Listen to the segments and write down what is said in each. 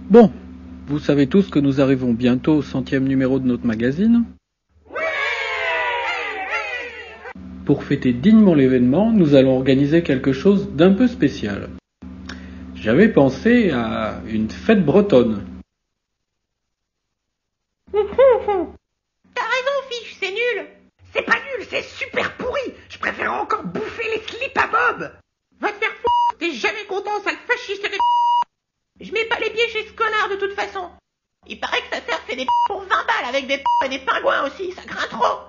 Bon, vous savez tous que nous arrivons bientôt au 100e numéro de notre magazine. Pour fêter dignement l'événement, nous allons organiser quelque chose d'un peu spécial. J'avais pensé à une fête bretonne. T'as raison, Fiche, c'est nul. C'est pas nul, c'est super pourri. Je préfère encore bouffer les slips à Bob. Va te faire t'es jamais content, sale fasciste de Je mets pas les pieds chez ce connard de toute façon. Il paraît que sa sœur fait des pour 20 balles avec des et des pingouins aussi, ça craint trop.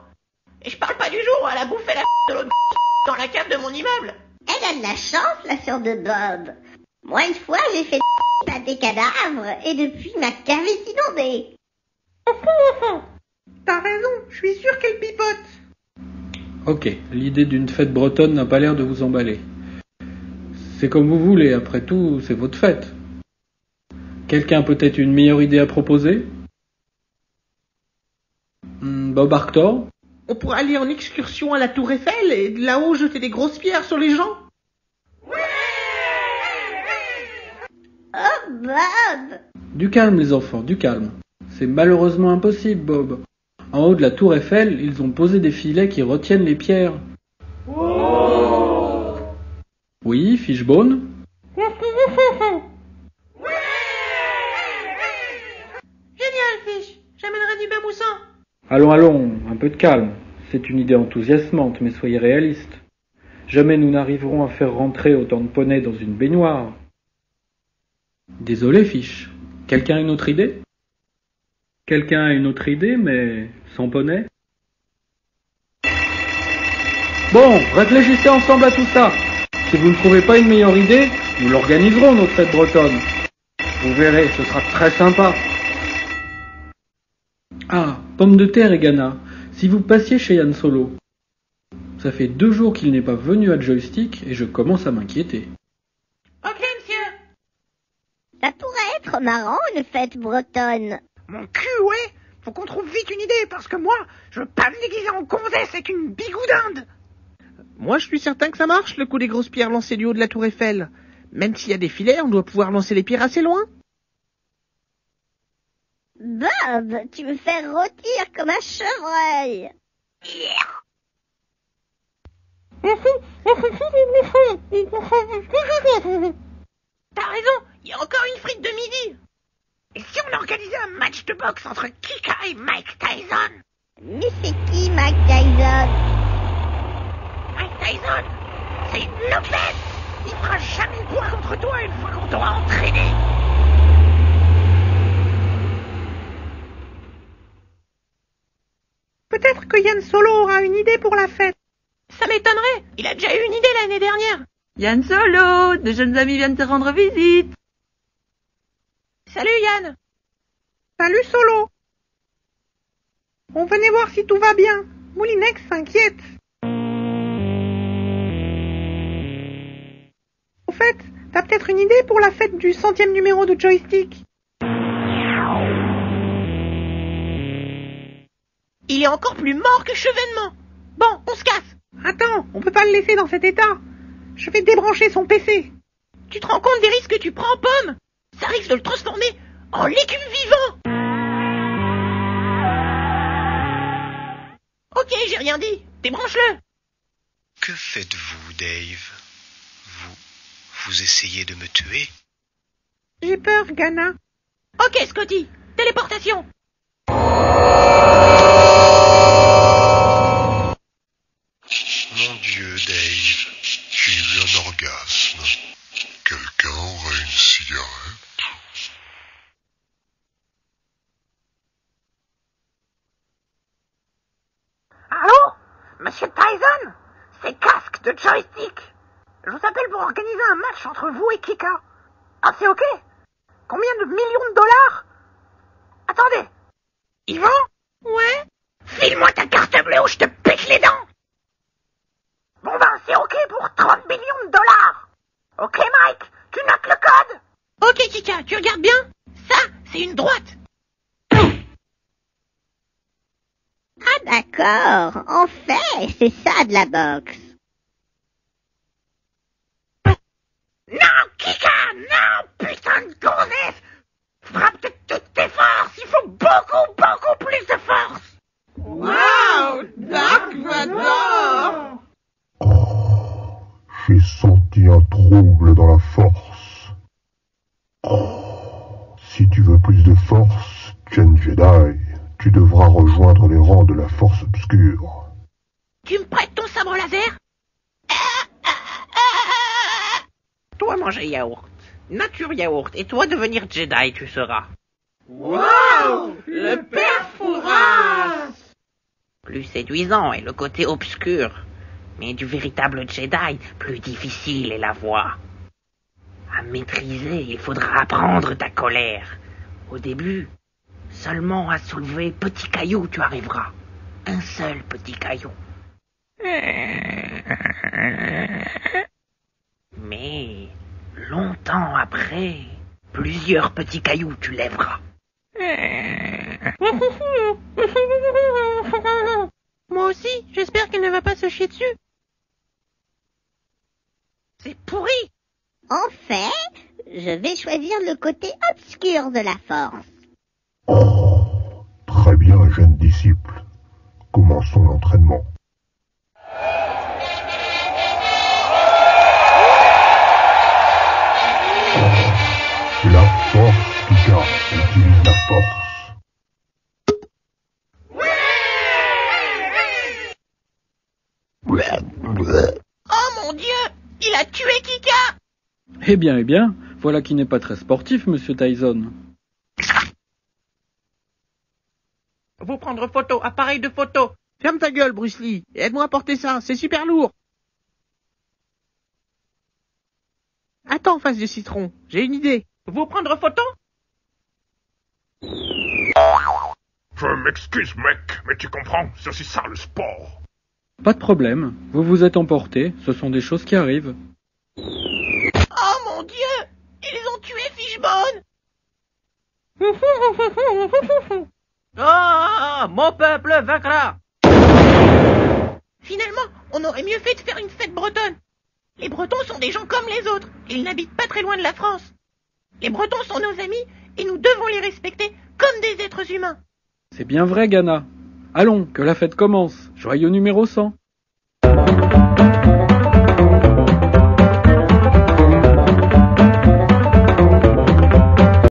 Et je parle pas du jour où elle a bouffé la de l'autre dans la cave de mon immeuble. Elle a de la chance, la sœur de Bob. Moi, une fois, j'ai fait à des cadavres, et depuis, ma cave est inondée. T'as raison, je suis sûr qu'elle pipote. Ok, l'idée d'une fête bretonne n'a pas l'air de vous emballer. C'est comme vous voulez, après tout, c'est votre fête. Quelqu'un a peut-être une meilleure idée à proposer? Bob Arctor? On pourrait aller en excursion à la Tour Eiffel et de là-haut jeter des grosses pierres sur les gens. Oh, Bob! Du calme, les enfants, du calme. C'est malheureusement impossible, Bob. En haut de la Tour Eiffel, ils ont posé des filets qui retiennent les pierres. Oh! Oui, Fishbone? Génial, Fiche. J'amènerai du bain moussant. Allons, un peu de calme. C'est une idée enthousiasmante, mais soyez réalistes. Jamais nous n'arriverons à faire rentrer autant de poneys dans une baignoire. Désolé, Fiche. Quelqu'un a une autre idée? Quelqu'un a une autre idée, mais sans poney? Bon, réfléchissez ensemble à tout ça. Si vous ne trouvez pas une meilleure idée, nous l'organiserons, notre fête bretonne. Vous verrez, ce sera très sympa. Ah, Pomme de terre et Ghana, si vous passiez chez Yann Solo. Ça fait 2 jours qu'il n'est pas venu à Joystick et je commence à m'inquiéter. Ok, monsieur. Ça pourrait être marrant, une fête bretonne. Mon cul, ouais. Faut qu'on trouve vite une idée, parce que moi, je veux pas me déguiser en gonzesse avec une bigoudinde. Moi, je suis certain que ça marche, le coup des grosses pierres lancées du haut de la Tour Eiffel. Même s'il y a des filets, on doit pouvoir lancer les pierres assez loin. Bob, tu me fais rôtir comme un chevreuil. T'as raison, il y a encore une frite de midi. Et si on organisait un match de boxe entre Kika et Mike Tyson? Mais c'est qui, Mike Tyson? Mike Tyson, c'est une lopette. Il fera jamais poids contre toi une fois qu'on t'aura entraîné. Peut-être que Yann Solo aura une idée pour la fête. Ça m'étonnerait, il a déjà eu une idée l'année dernière. Yann Solo, de jeunes amis viennent te rendre visite. Salut Yann. Salut Solo. On venait voir si tout va bien. Moulinex s'inquiète. Au fait, t'as peut-être une idée pour la fête du 100e numéro de Joystick? Il est encore plus mort que Chevènement. Bon, on se casse. Attends, on peut pas le laisser dans cet état. Je vais débrancher son PC. Tu te rends compte des risques que tu prends, Pomme? Ça risque de le transformer en légume vivant. Ok, j'ai rien dit. Débranche-le. Que faites-vous, Dave? Vous essayez de me tuer? J'ai peur, Ghana. Ok, Scotty. Téléportation. Mon Dieu, Dave, j'ai eu un orgasme. Quelqu'un aurait une cigarette? Allô? Monsieur Tyson? C'est Casque de Joystick. Je vous appelle pour organiser un match entre vous et Kika. Ah, c'est ok? Combien de millions de dollars? Attendez. Yvan? Ouais? File-moi ta carte bleue ou je te pique les dents. Bon ben, c'est ok pour 30 millions de dollars. Ok, Mike, tu notes le code? Ok, Kika, tu regardes bien? Ça, c'est une droite. Ah d'accord, en fait, c'est ça de la boxe. Non, Kika, non, putain de gonzesse. Si tu veux plus de force, Chen Jedi, tu devras rejoindre les rangs de la force obscure. Tu me prêtes ton sabre laser? Toi manger yaourt, nature yaourt, et toi devenir Jedi tu seras. Wow! Le père Fouras! Plus séduisant est le côté obscur, mais du véritable Jedi, plus difficile est la voie. À maîtriser, il faudra apprendre ta colère. Au début, seulement à soulever petit caillou tu arriveras. Un seul petit caillou. Mais longtemps après, plusieurs petits cailloux tu lèveras. Moi aussi, j'espère qu'il ne va pas se chier dessus. C'est pourri. En fait, je vais choisir le côté obscur de la force. Très bien, jeune disciple. Commençons l'entraînement. La force, Kika. Utilise la force. Oh mon Dieu! Il a tué Kika! Eh bien, voilà qui n'est pas très sportif, monsieur Tyson. Vous prendre photo, appareil de photo. Ferme ta gueule, Bruce Lee. Aide-moi à porter ça, c'est super lourd. Attends, face de citron, j'ai une idée. Vous prendre photo? Je m'excuse, mec, mais tu comprends, c'est aussi ça le sport. Pas de problème, vous vous êtes emporté, ce sont des choses qui arrivent. Oh mon Dieu! Ils ont tué Fishbone! Oh, mon peuple vaincra. Finalement, on aurait mieux fait de faire une fête bretonne. Les Bretons sont des gens comme les autres. Ils n'habitent pas très loin de la France. Les Bretons sont nos amis et nous devons les respecter comme des êtres humains. C'est bien vrai, Ghana. Allons, que la fête commence. Joyeux numéro 100.